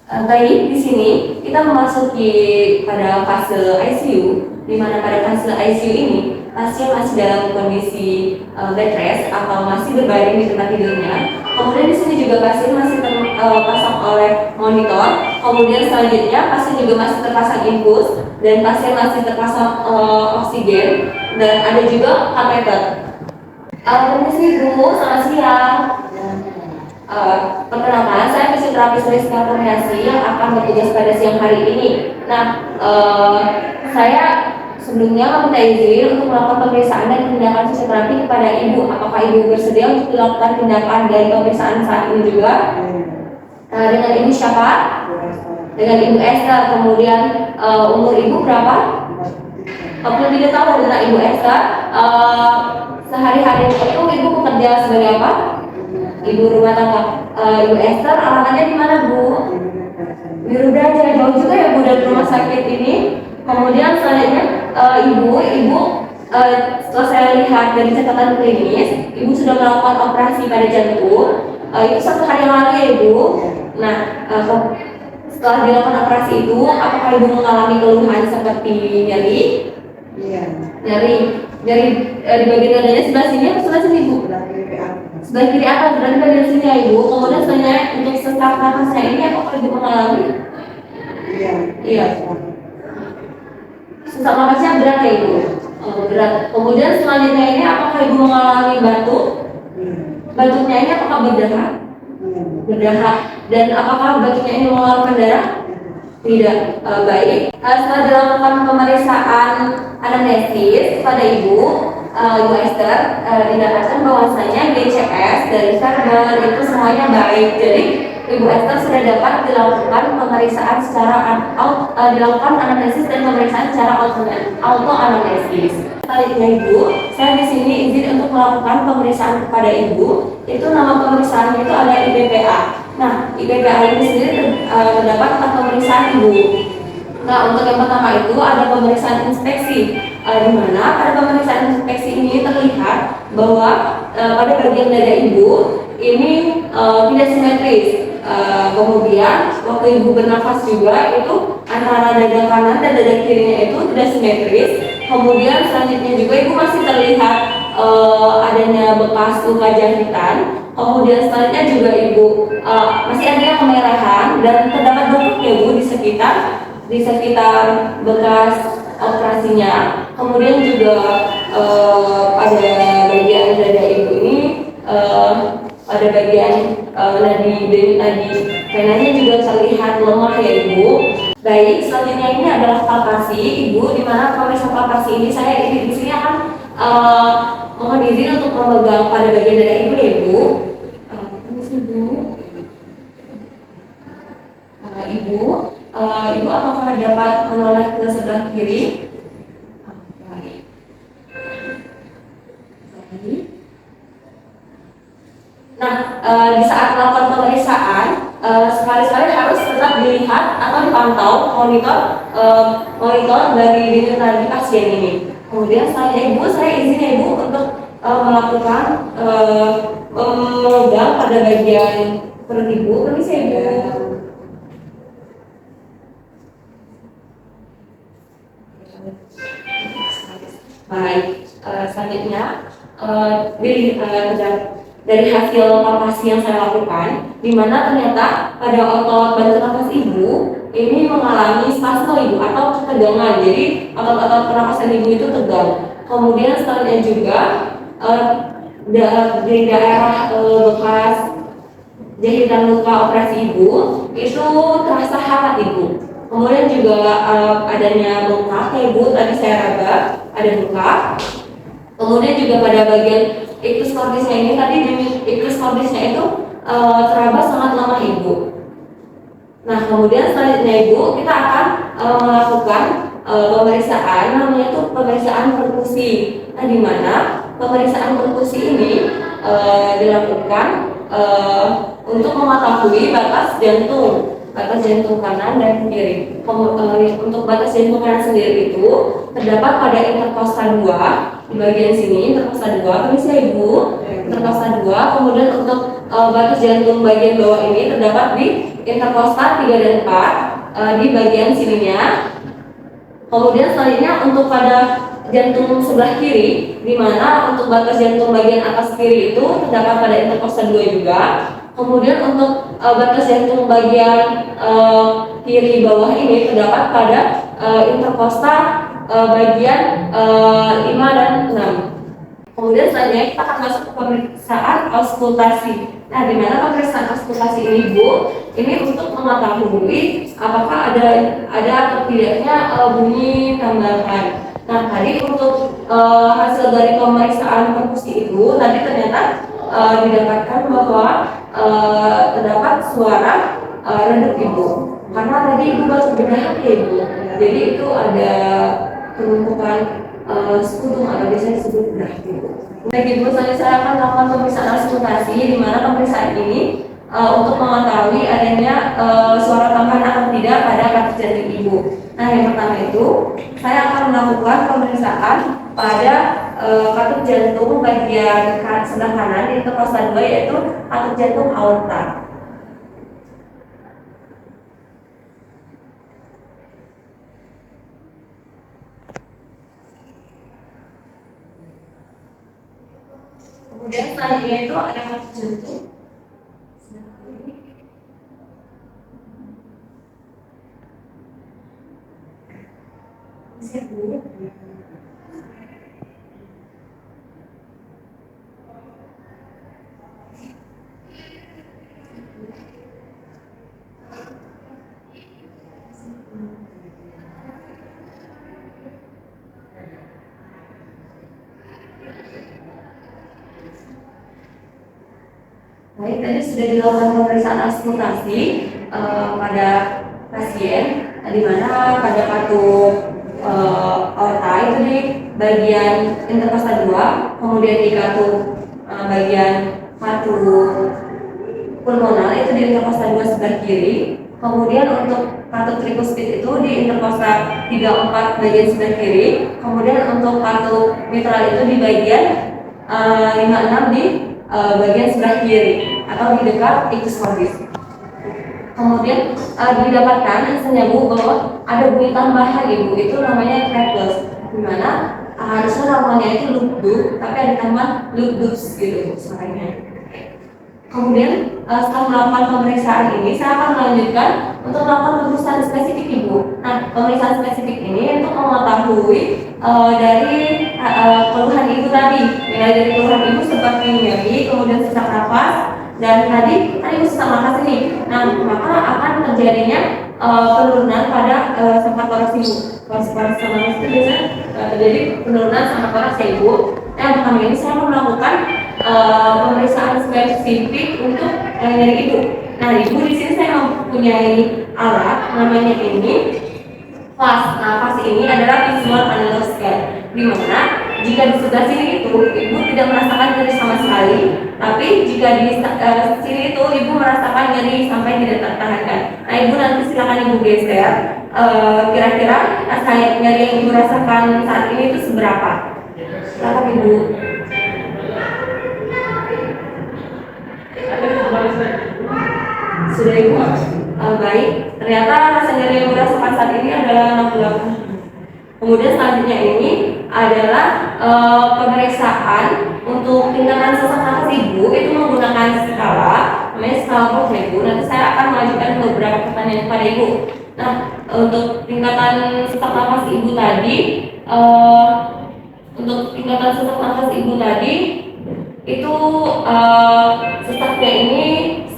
Baik, di sini kita memasuki pada fase ICU, di mana pada fase ICU ini pasien masih dalam kondisi bed rest atau masih berbaring di tempat tidurnya. Kemudian di sini juga pasien masih terpasang oleh monitor. Kemudian selanjutnya pasien juga masih terpasang infus dan pasien masih terpasang oksigen dan ada juga kateter. Permisi Bu, selamat siang. Perkenalkan, saya fisioterapis Rizka Kurniasi yang akan bertugas pada siang hari ini. Nah, saya sebelumnya meminta izin untuk melakukan pemeriksaan dan tindakan fisioterapi kepada Ibu. Apakah Ibu bersedia untuk dilakukan tindakan dan pemeriksaan saat ini juga? Dengan Ibu siapa? Dengan Ibu Esther. Kemudian umur Ibu berapa? 43 tahun. Dengan Ibu Esther. Sehari-hari itu Ibu bekerja sebagai apa? Ibu rumah tangga. Ibu Esther, alamatnya di mana Bu? Di Rubraja, jauh juga ya Bu dari rumah sakit ini. Kemudian selanjutnya Ibu setelah saya lihat dari catatan klinis, Ibu sudah melakukan operasi pada jantung. Itu 1 hari yang lalu ya Ibu. Nah, setelah dilakukan operasi itu, apakah Ibu mengalami keluhan seperti nyeri? Iya. Nyeri di bagian dadanya sebelah sini atau sebelah sini Bu? Sebelah kiri atas, berarti bagian sini ya Ibu. Kemudian sebenarnya untuk sesak nafasnya ini apakah Ibu mengalami? Iya. Sesak nafasnya berat ya Ibu? Berat. Kemudian selanjutnya ini apakah Ibu mengalami batuk? Batuknya ini apakah berdahak? Berdahak. Dan apakah batuknya ini mengeluarkan darah? Tidak. Baik. Setelah dilakukan pemeriksaan anamnesis pada Ibu Esther, didapatkan bahwasanya GCS dari server itu semuanya baik. Jadi Ibu Esther sudah dapat dilakukan pemeriksaan secara dilakukan anamnesis dan pemeriksaan secara auto anamnesis. Selanjutnya Ibu, saya di sini izin untuk melakukan pemeriksaan kepada Ibu. Itu nama pemeriksaannya itu ada IBPA. Nah, IBPA ini sendiri terdapat 4 pemeriksaan Ibu. Nah, untuk yang pertama itu ada pemeriksaan inspeksi, di mana pada pemeriksaan inspeksi ini terlihat bahwa pada bagian dada Ibu ini tidak simetris. Kemudian waktu Ibu bernafas juga itu antara dada kanan dan dada kirinya itu tidak simetris. Kemudian selanjutnya juga Ibu masih terlihat adanya bekas luka jahitan. Kemudian selanjutnya juga Ibu masih adanya kemerahan dan terdapat bengkak ya Bu di sekitar bekas operasinya. Kemudian juga pada bagian dada Ibu ini pada bagian nadi venanya juga terlihat lemah ya Ibu. Baik, selanjutnya ini adalah palpasi Ibu, di mana pemeriksaan palpasi ini saya di sini akan mohon izin untuk memegang pada bagian dada Ibu ya Ibu. Ibu apakah dapat menoleh ke sebelah kiri? Baik. Nah, di saat melakukan pemeriksaan, sekali-sekali harus tetap dilihat atau dipantau monitor dari denyut nadi pasien ini. Kemudian saya izin ya Ibu untuk melakukan memegang pada bagian perut Ibu. Permisi ya Ibu. Baik, selanjutnya dari hasil palpasi yang saya lakukan, di mana ternyata pada otot bantu nafas Ibu ini mengalami spasme Ibu atau ketegangan. Jadi otot-otot pernapasan Ibu itu tegang. Kemudian selanjutnya juga di daerah bekas jahitan luka operasi Ibu itu terasa hangat Ibu. Kemudian juga adanya bengkak ya Ibu, tadi saya raba ada bengkak. Kemudian juga pada bagian ikus cordisnya ini tadi ikus cordisnya itu teraba sangat lemah Ibu. Nah, kemudian selanjutnya Ibu kita akan melakukan pemeriksaan, namanya itu pemeriksaan perkusi. Nah, di mana pemeriksaan perkusi ini dilakukan untuk mengetahui batas jantung kanan dan kiri. Untuk batas jantung kanan sendiri itu terdapat pada interkosta 2 di bagian sini, interkosta 2. Permisi Ibu, interkosta 2. Kemudian untuk batas jantung bagian bawah ini terdapat di interkostal 3 dan 4 di bagian sininya. Kemudian selanjutnya untuk pada jantung sebelah kiri, di mana untuk batas jantung bagian atas kiri itu terdapat pada interkostal 2 juga. Kemudian untuk batas jantung bagian kiri bawah ini terdapat pada interkostal bagian 5 dan 6. Kemudian selanjutnya kita akan masuk ke pemeriksaan auskultasi. Nah, di mana pemeriksaan auskultasi ini, Bu? Ini untuk mengetahui apakah ada atau tidaknya bunyi tambahan. Nah, tadi untuk hasil dari pemeriksaan perkusi itu tadi ternyata didapatkan bahwa terdapat suara redup, Ibu. Karena tadi Ibu baru berdahak, ya, Ibu. Jadi itu ada penumpukan sekutung atau biasanya disebut bedah, Ibu. Baik, Ibu, selanjutnya saya akan melakukan pemeriksaan auskultasi, di mana pemeriksaan ini untuk mengetahui adanya suara tambahan atau tidak pada kasus jantung Ibu. Nah, yang pertama itu saya akan melakukan pemeriksaan pada katup jantung bagian sebelah kanan di interkostal 2, yaitu katup jantung aorta. Kemudian selanjutnya itu ada katup jantung. Baik, tadi sudah dilakukan pemeriksaan auskultasi pada pasien, di mana pada katup aorta itu di bagian interkostal 2, kemudian di katup bagian katup pulmonal itu di interkostal 2 sebelah kiri, kemudian untuk katup trikuspid itu di interkostal 3-4 bagian sebelah kiri, kemudian untuk katup mitral itu di bagian 5-6 di bagian sebelah kiri atau di dekat ictus corbis. Kemudian didapatkan hasilnya, Bu, bahwa ada bunyi tambahan, Ibu, itu namanya fretless, di mana harusnya normalnya itu lubduk, tapi ada tambahan lubdus gitu suaranya. Kemudian setelah melakukan pemeriksaan ini, saya akan melanjutkan untuk melakukan pemeriksaan spesifik, Ibu. Nah, pemeriksaan spesifik ini untuk mengetahui dari keluhan Ibu tadi, mulai dari keluhan Ibu seperti nyeri, kemudian sesak nafas, dan tadi Ibu sesak nafas ini. Nah, maka akan terjadinya penurunan pada sangkar toraks Ibu. Kalau sangkar toraks itu biasanya terjadi penurunan sangkar toraks, Ibu. Nah, pertama ini saya akan melakukan pemeriksaan spesifik untuk nyeri Ibu. Nah, Ibu di sini saya mempunyai alat namanya ini FAST. Nah, FAST ini adalah visual analog scale, di mana jika di sebelah sini itu Ibu tidak merasakan nyeri sama sekali, tapi jika di sini itu Ibu merasakan nyeri sampai tidak tertahankan. Nah, Ibu nanti silakan Ibu geser kira-kira nyeri yang Ibu rasakan saat ini itu seberapa. Silakan Ibu. Sudah, Ibu? Baik, ternyata rasa nyeri yang merasakan saat ini adalah 68. Kemudian selanjutnya ini adalah pemeriksaan untuk tingkatan sesak nafas Ibu itu menggunakan skala, namanya skala Mohs, Ibu. Nanti saya akan melanjutkan beberapa pertanyaan kepada Ibu. Nah, untuk tingkatan sesak nafas Ibu tadi, itu sesaknya ini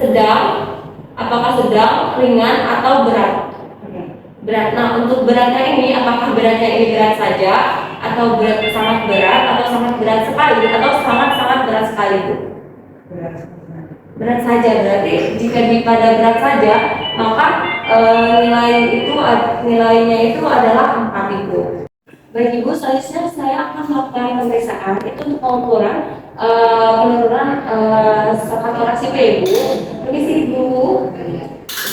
sedang, apakah sedang, ringan, atau berat? Berat. Nah, untuk beratnya ini, apakah beratnya ini berat saja, atau berat sangat berat, atau sangat berat sekali, atau sangat berat sekali, Bu? Berat saja. Berarti jika pada berat saja, maka nilainya itu adalah 4, Ibu. Baik, Ibu, selanjutnya saya akan melakukan pemeriksaan itu untuk pengukuran penurunan sangkar toraks Ibu. Permisi, Ibu.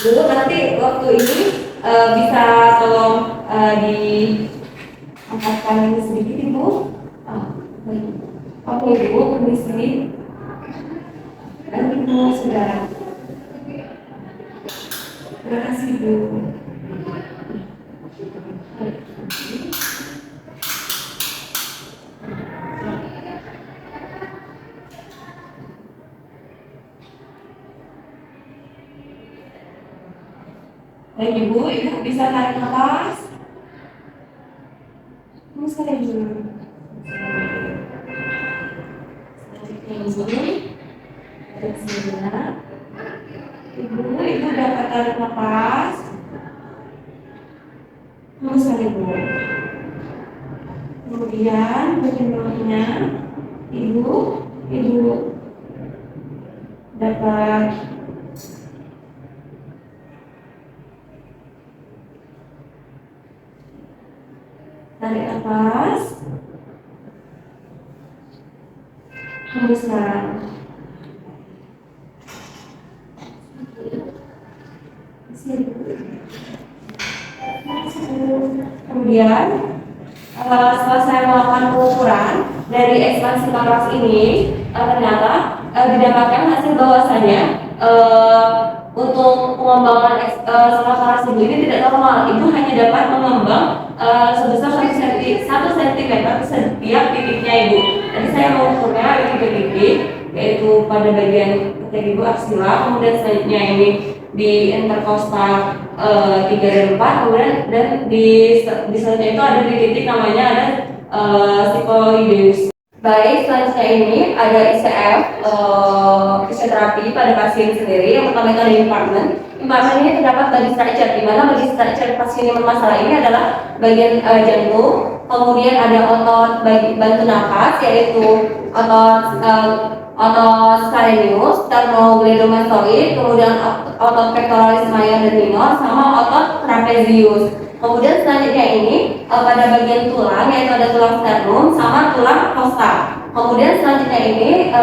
Dulu nanti waktu ini bisa tolong diangkatkan ini sedikit, Ibu. Baik. Oke, Ibu, permisi. Sudah. Terima kasih, Bu. Baik, Ibu bisa tarik nafas. Terus tarik dulu. Selanjutnya Ibu dapat tarik nafas. Terus tarik dulu. Kemudian bagian bawahnya Ibu dapat tarik nafas, hembuskan. Kemudian setelah saya melakukan pengukuran dari ekspansi paras ini, ternyata didapatkan hasil bahwasanya untuk pengembangan setelah paras ibu ini tidak normal. Ibu hanya dapat mengembang sebesar 1 cm setiap titiknya Ibu. Jadi saya mengukurnya ada 3 titik, yaitu pada bagian ketiak Ibu aksila, kemudian selanjutnya ini di interkostal 3 dan 4, kemudian dan di selanjutnya itu ada di titik namanya ada sikoideus. Baik, selanjutnya ini ada ICF, fisioterapi pada pasien sendiri. Yang pertama itu ada impartment. Impartment ini terdapat body structure, di mana body structure pasien yang bermasalah ini adalah bagian jantung, kemudian ada otot bantu nafas, yaitu otot scalenus, sternogledomastoid, kemudian otot pectoralis major dan minor, sama otot trapezius. Kemudian selanjutnya ini pada bagian tulang, yaitu ada tulang sternum sama tulang costa. Kemudian selanjutnya ini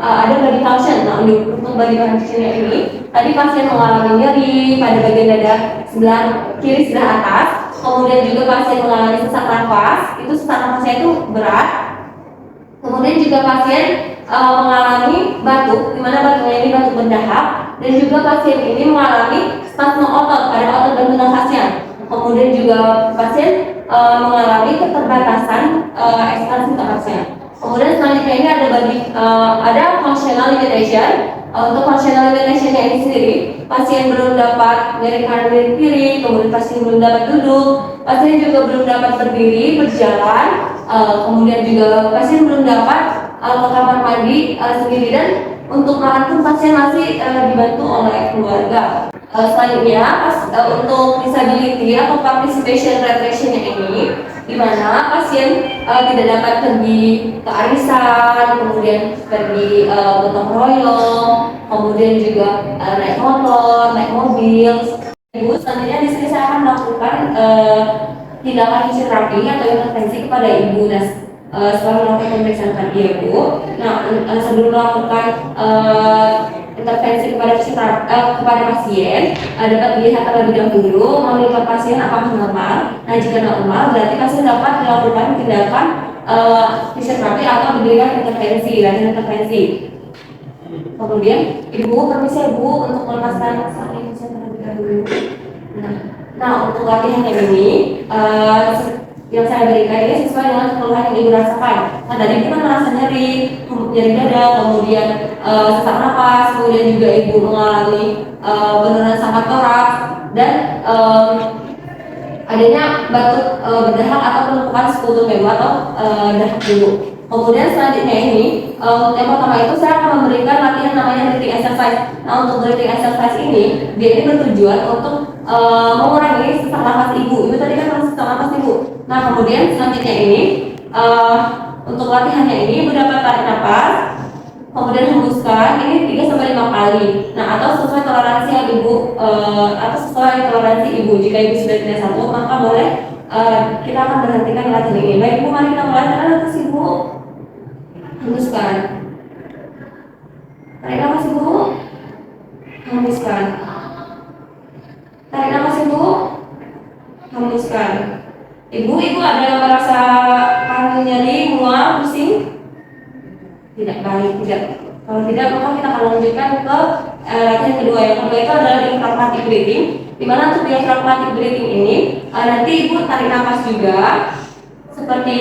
ada body function. Nah, untuk body functionnya ini tadi pasien mengalami nyeri pada bagian dada sebelah kiri sebelah atas. Kemudian juga pasien mengalami sesak nafas, itu sesak nafasnya itu berat. Kemudian juga pasien mengalami batuk, di mana batuknya ini batuk berdahak, dan juga pasien ini mengalami spasme otot pada otot bantu nafasnya. Kemudian juga pasien mengalami keterbatasan ekspansi nafasnya. Kemudian selanjutnya ini ada functional limitation. Untuk functional limitationnya ini sendiri, pasien belum dapat nyeri kanan dan kiri, kemudian pasien belum dapat duduk, pasien juga belum dapat berdiri, berjalan, kemudian juga pasien belum dapat ke kamar mandi sendiri, dan untuk makan pun pasien masih dibantu oleh keluarga. Selanjutnya untuk disability atau participation restriction ini, di mana pasien tidak dapat pergi ke arisan, kemudian pergi gotong royong, kemudian juga naik motor, naik mobil. Ibu, selanjutnya di sini saya akan melakukan tindakan fisioterapi atau intervensi kepada ibu. Setelah melakukan pemeriksaan tadi ya Bu. Nah, sebelum melakukan intervensi kepada pasien, dapat dilihat terlebih dahulu monitor pasien apakah normal. Nah, jika normal berarti pasien dapat dilakukan tindakan fisioterapi atau diberikan intervensi, latihan intervensi. Kemudian Ibu permisi Bu untuk melepaskan saat ini saya terlebih dahulu. Nah, untuk latihan yang ini yang saya berikan ini sesuai dengan keluhan yang Ibu rasakan. Nah, tadi Ibu kan merasa nyeri dada, kemudian sesak napas, kemudian juga Ibu mengalami penurunan sangkat toraks, dan adanya batuk berdahak atau penumpukan sekutu Ibu atau dahak Ibu. Kemudian selanjutnya ini, yang pertama itu saya akan memberikan latihan namanya breathing exercise. Nah, untuk breathing exercise ini, dia ini bertujuan untuk mengurangi sesak nafas Ibu. Ibu tadi kan merasa sesak nafas Ibu. Nah, kemudian selanjutnya ini, untuk latihannya ini Ibu dapat tarik nafas, kemudian hembuskan ini 3-5 kali. Nah, atau sesuai toleransi yang Ibu atau sesuai toleransi Ibu. Jika Ibu sudah tidak sanggup, maka boleh kita akan berhentikan latihan ini. Baik Bu, mari kita mulai. Tarik nafas Ibu, hembuskan. Tarik nafas Ibu, hembuskan. Tarik nafas Ibu, hembuskan. Ibu ada yang merasa nyeri, mual, pusing? Tidak, baik, tidak. Kalau tidak, maka apa kita akan lanjutkan ke latihan kedua. Yang kedua itu adalah diaphragmatic breathing, dimana untuk diaphragmatic breathing ini nanti ibu tarik nafas juga seperti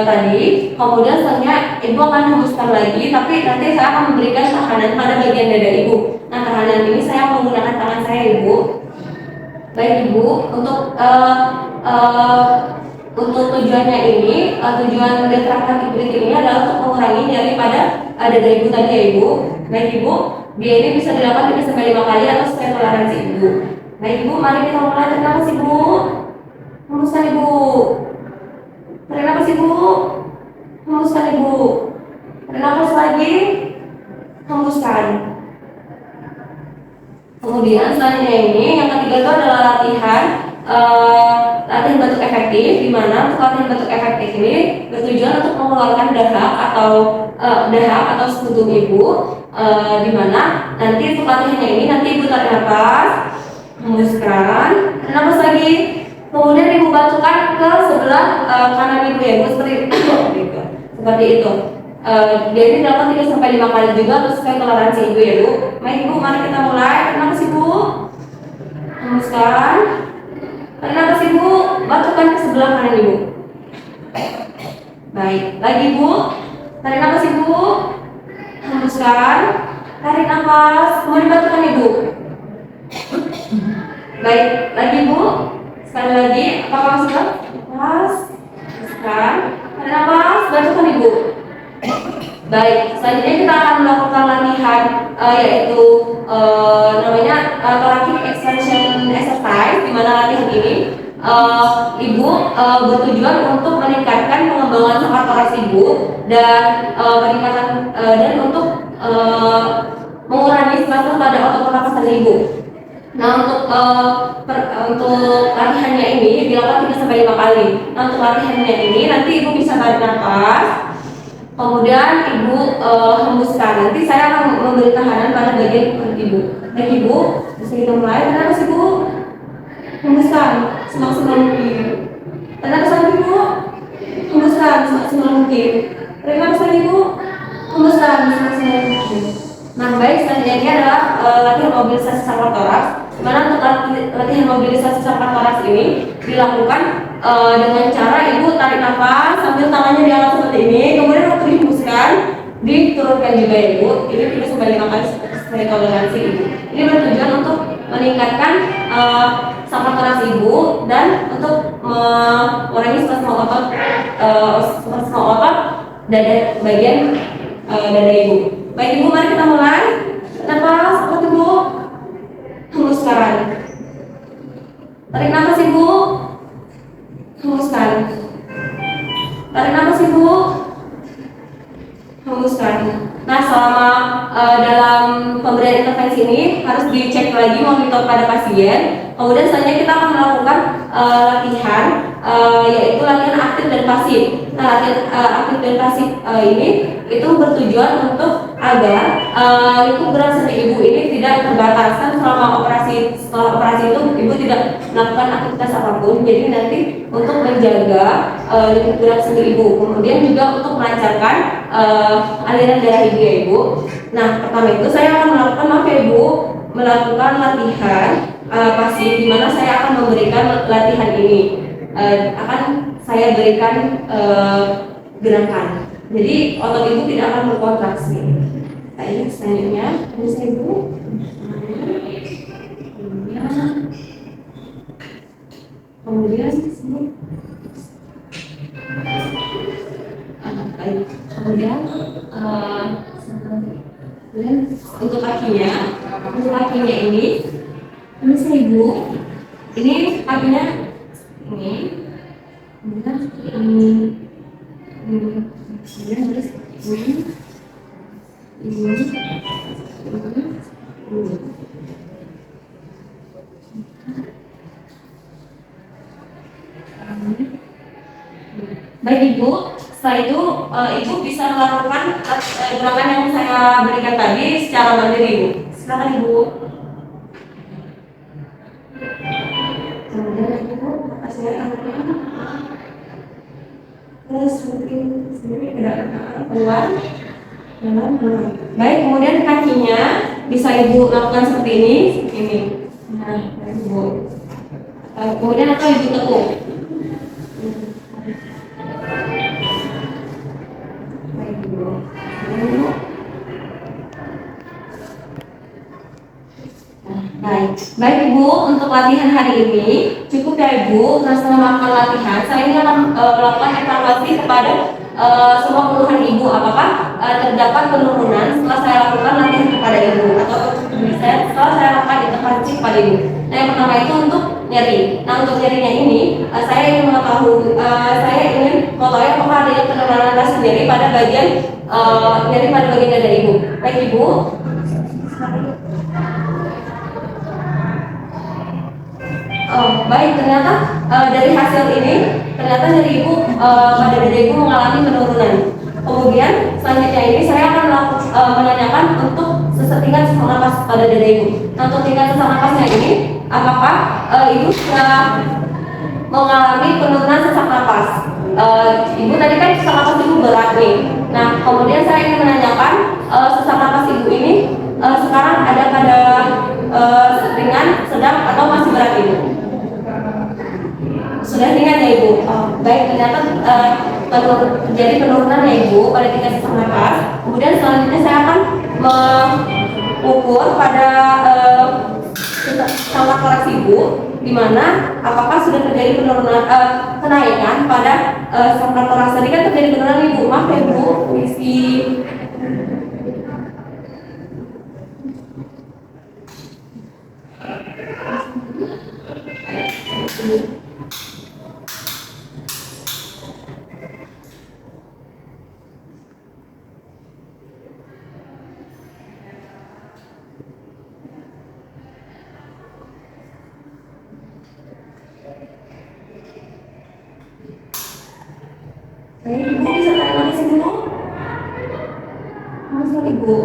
tadi, kemudian selanjutnya ibu akan hembuskan lagi, tapi nanti saya akan memberikan tekanan pada bagian dada ibu. Nah, tekanan ini saya menggunakan tangan saya ibu. Baik ibu, untuk tujuannya ini, tujuan diaphragmatic breathing ini adalah untuk mengurangi daripada dada ibu tadi ya ibu. Baik ibu, dia ini bisa dilakukan 3 sampai 5 kali atau sesuai toleransi ibu. Baik ibu, mari kita mulai. Tarik nafas ibu, hembuskan ibu. Tarik nafas ibu, hembuskan ibu. Tarik nafas lagi, hembuskan. Kemudian selanjutnya ini yang ketiga itu adalah latihan batuk efektif, di mana untuk latihan batuk efektif ini bertujuan untuk mengeluarkan dahak atau sekutu ibu, di mana nanti untuk latihannya ini nanti ibu tarik nafas, hembuskan, nafas lagi, kemudian ibu batukan ke sebelah kanan ibu ya ibu, seperti itu. Dia ini dilakukan 3 sampai 5 kali juga terus sesuai toleransi ibu ya bu. Baik ibu, mari kita mulai. Tarik nafas ibu, hembuskan. Tarik nafas ibu, batukan ke sebelah kanan ibu. Baik, lagi ibu. Tarik nafas ibu, hembuskan. Tarik nafas, kemudian batukan ibu. Baik, lagi ibu. Sekali lagi, apakah sudah? Nafas, hembuskan. Tarik nafas, batukan ibu. Baik, selanjutnya kita akan melakukan latihan yaitu namanya thoracic extension exercise, di mana latihan ini ibu bertujuan untuk meningkatkan pengembangan sifat toraks ibu dan peningkatan dan untuk mengurangi stres pada otot pernapasan ibu. Nah, untuk latihannya ini dilakukan 3 sampai 5 kali. Nah, untuk latihannya ini nanti ibu bisa tarik nafas, kemudian ibu hembuskan. Nanti saya akan memberi tekanan pada bagian perut ibu. Baik ibu, bisa kita mulai. Tarik nafas ibu, hembuskan semaksimal mungkin. Tarik nafas lagi ibu, hembuskan semaksimal mungkin. Tarik nafas lagi ibu, hembuskan semaksimal mungkin. Nah, baik, selanjutnya ini adalah latihan mobilisasi sacral toraks. Dimana untuk latihan mobilisasi sacral toraks ini dilakukan dengan cara ibu tarik nafas sambil tangannya diangkat seperti ini, kemudian waktu dihembuskan diturunkan juga ya ibu. Ini 3 sampai 5 kali sesuai toleransi ibu. Ini bertujuan untuk meningkatkan sacral toraks ibu dan untuk mengurangi spasme otot dada bagian dada ibu. Baik ibu, mari kita mulai. Nafas, angkat ibu, hembuskan. Tarik nafas ibu, hembuskan. Tarik nafas ibu, hembuskan. Nah, selama dalam pemberian intervensi ini harus dicek lagi monitor pada pasien. Kemudian selanjutnya kita akan melakukan latihan yaitu latihan aktif dan pasif. Nah, latihan aktif dan pasif ini itu bertujuan untuk agar lingkup gerak sendi ibu ini tidak terbatas. Kan selama operasi, setelah operasi itu ibu tidak melakukan aktivitas apapun, jadi nanti untuk menjaga lingkup gerak sendi ibu, kemudian juga untuk melancarkan aliran darah ibu ya ibu. Nah, pertama itu saya akan melakukan latihan pasif, di mana saya akan memberikan latihan ini akan saya berikan gerakan. Jadi otot ibu tidak akan berkontraksi. Nah, ini selanjutnya bisa ibu. Kemudian untuk kakinya ini bisa ibu. Ini kakinya ini. Baik ibu, setelah itu ibu bisa melakukan gerakan yang saya berikan tadi secara mandiri ibu. Silakan ibu. Kemudian ibu kasih tangannya. Terus mungkin sendiri gerakan keluar. Baik, kemudian kakinya bisa ibu lakukan seperti ini. Nah, ibu. Kemudian atau ibu tekuk. Baik, ibu. Baik Ibu, untuk latihan hari ini cukup ya Ibu. Nah, setelah melakukan latihan, saya ini akan melakukan evaluasi kepada semua keluhan Ibu. Apakah terdapat penurunan setelah saya lakukan latihan kepada Ibu, atau setelah saya lakukan intervensi kepada Ibu. Nah, yang pertama itu untuk nyeri. Nah, untuk nyerinya ini saya ingin mengetahui, apakah ada penurunan rasa nyeri pada bagian dada Ibu. Baik Ibu. Oh, baik, ternyata dari hasil ini ternyata dari ibu pada dada ibu mengalami penurunan. Kemudian selanjutnya ini saya akan menanyakan untuk tingkat sesak napas pada dada ibu. Nah, untuk tingkat sesak napasnya ini, apakah ibu sudah mengalami penurunan sesak napas? Ibu tadi kan sesak napas ibu berat nih. Nah, kemudian saya ingin menanyakan sesak napas ibu ini sekarang ada pada ringan, sedang, atau masih berat ibu? Sudah ringan ya Ibu. Baik, ternyata terjadi penurunan ya Ibu pada tingkat sesak napas. Kemudian selanjutnya saya akan mengukur pada saluran toraks Ibu, di mana apakah sudah terjadi penurunan kenaikan pada saluran toraks. Tadi kan terjadi penurunan Ibu. Maaf ya Ibu, isi. Ibu bisa tarik nafas dulu. Masuk Ibu.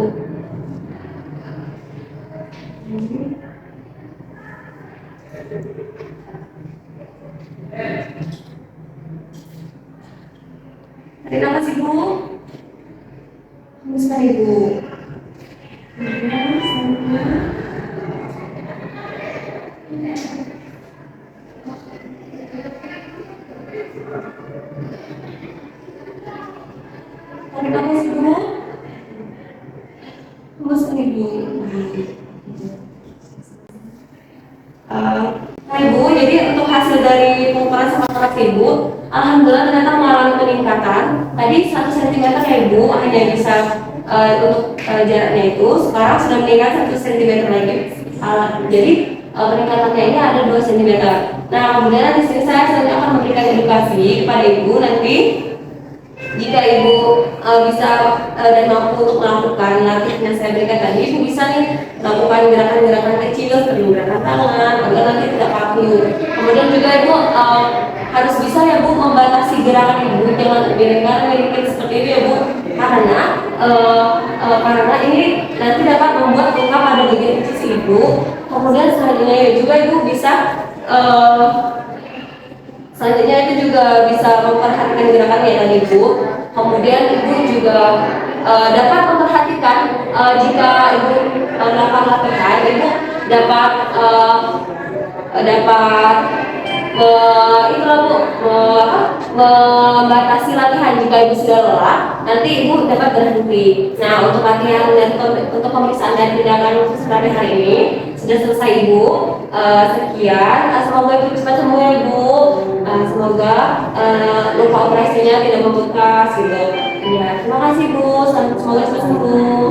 Tarik nafas Ibu. Hembuskan Ibu. Tarik nafas Ibu. Hembuskan Ibu. Nah Ibu, jadi untuk hasil dari pengukuran sesak napas Ibu, alhamdulillah ternyata mengalami peningkatan. Tadi 1 cm ya Ibu hanya bisa untuk jaraknya itu, sekarang sudah meningkat 1 cm lagi. Jadi peningkatannya ini ada 2 cm. Nah, kemudian di sini saya selanjutnya akan memberikan edukasi kepada Ibu nanti. Jika Ibu bisa dan mampu untuk melakukan latihan yang saya berikan tadi, Ibu bisa nih melakukan gerakan-gerakan kecil seperti gerakan tangan agar nanti tidak kaku. Kemudian juga Ibu harus bisa ya Bu membatasi gerakan Ibu, jangan miring-miring seperti itu ya Bu, karena ini nanti dapat membuat luka pada bagian sisi Ibu. Kemudian selanjutnya ya juga Ibu bisa selanjutnya itu juga bisa memperhatikan gerakannya tadi Ibu. Kemudian Ibu juga dapat memperhatikan jika Ibu melakukan latihan, Ibu dapat membatasi latihan. Jika Ibu sudah lelah, nanti Ibu dapat berhenti. Nah, untuk latihan dan untuk pemeriksaan dan tindakan sehari hari ini sudah selesai Ibu. Sekian, semoga Ibu cepat sembuh ya Ibu. Semoga luka operasinya tidak membekas gitu. Ya, terima kasih Bu. Semoga cepat sembuh.